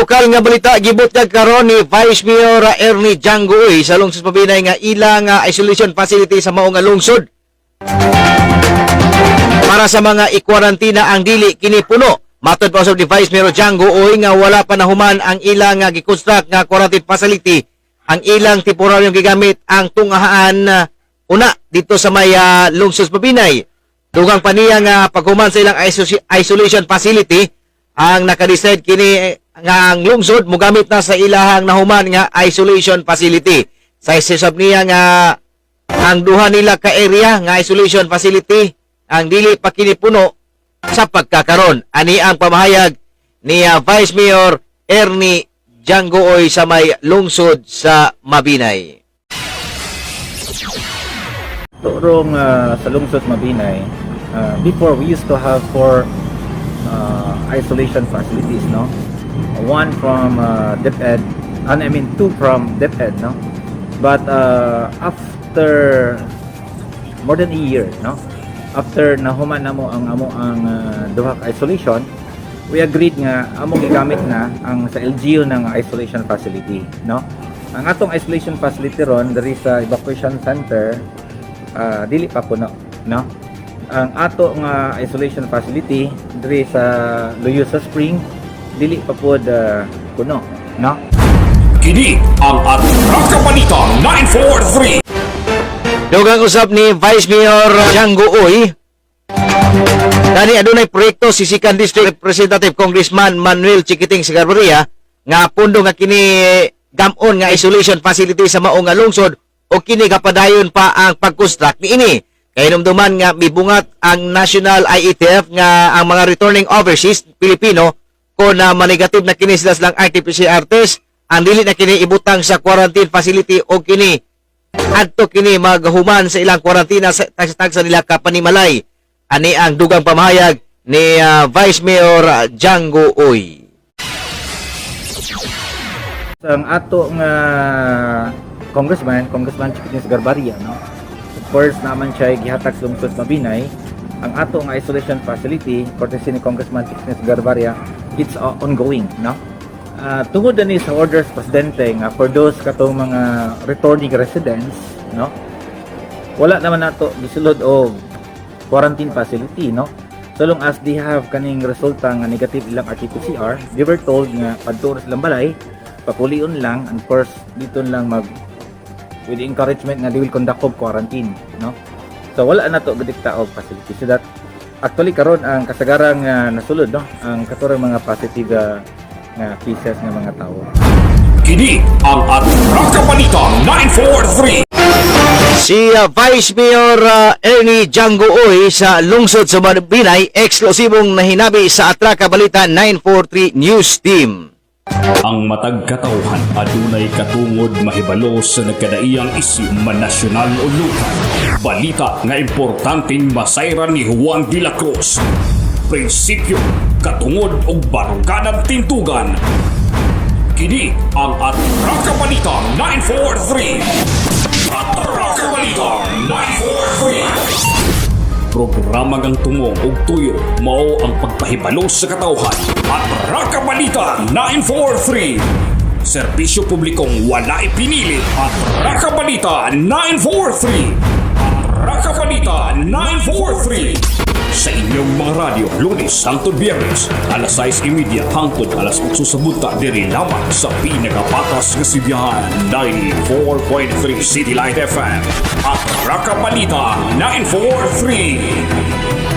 lokal nga balita gibutyag karon ni Vice Mayor Ernie Janggoy sa lungsod Mabinay nga ilang isolation facility sa mao nga lungsod. Para sa mga ikwarantina ang dili kini puno. Matod pa usab ni Vice Mayor Janggoy nga wala pa nahuman ang ilang gi-construct nga quarantine facility. Ang ilang temporaryong gigamit ang tungahaan una dito sa may lungsod Mabinay. Dugang pa niya nga paghuman sa ilang isolation facility ang nakadecide kini nga ang lungsod mogamit na sa ilahang nahuman nga isolation facility. Sa isisab niya nga ang duha nila ka area nga isolation facility ang dili pa kini puno sa pagkakaron. Ani ang pamahayag ni Vice Mayor Ernie Janggoy sa may lungsod sa Mabinay. Turong sa lungsod Mabinay, before we used to have 4 isolation facilities, no? One from DepEd, and I mean 2 from DepEd, no? But after more than a year, no? After nahuman namo ang duha ka isolation, we agreed nga amo gigamit na ang sa LGU ng isolation facility, no? Ang atong isolation facility ron diri sa evacuation center dili pa puno, no? Ang ato nga isolation facility diri sa Loyosa Spring dili pa pod puno, no? Kini ang Atraka Balita 943. Dugang usab ni Vice Mayor Janggoy dani adunay proyekto si Sikan District Representative Congressman Manuel Chiquiting Segarbarria nga pundo nga kini gamon nga isolation facility sa mao nga lungsod o kini kapadayon pa ang pag-construct niini. Kay numduman nga mibungat ang National IETF nga ang mga returning overseas Pilipino kung manigative na kini sila silang RT-PCR test, ang dili na kini ibutang sa quarantine facility o kini adto kini maghuman sa ilang kwarantina sa tagsa nila kapanimalay. Ani ang dugang pamahayag ni Vice Mayor Janggoy. Ang ato nga Congressman Chiquiting Segarbarria, no? Of course naman siya gihatag sa lungsod Mabinay. Ang ato nga isolation facility courtesy ni Congressman Chiquiting Segarbarria, it's ongoing, no? Tungod ni sa orders presidente nga for those katong mga returning residents, no? Wala naman nato gisulod og quarantine facility, no? So long as they have kaning resulta nga negative ilang RT-PCR, they were told nga padto silang balay, papulion lang, and first dito lang with the encouragement nga they will conduct of quarantine, no? So wala na to gadikta og facility. So that actually karon ang kasagarang nasulod, no? Ang katurang mga positive nga cases ng mga tao. Kini ang Atraka Balita 943. Si Vice Mayor Ernie Janggoy sa lungsod sa Mabinay, eksklusibong nahinabi sa Atraka Balita 943 News Team. Ang matag katawhan adunay katungod mahibalo sa nagkadaiyang isyu man nasyonal o lokal. Balita nga importanteng masayran ni Juan de la Cruz. Prinsipyo, katungod og baruganan tintugan. Kini ang Atraka Balita 943. Atraka Balita 943. Programa ngang tumong og tuyo mao ang pagpahibalo sa katawhan. Atraka Balita 943. Serbisyo publikong wala ipinili. Atraka Balita 943. Atraka Balita 943. Sa inyong mga radyo, Lunes hangtod Biyernes, alas 6:30 hangtod alas 8 sa bunta diri lamang sa pinakapatas nga sibiyahan 94.3 City Light FM. Atraka Balita 943.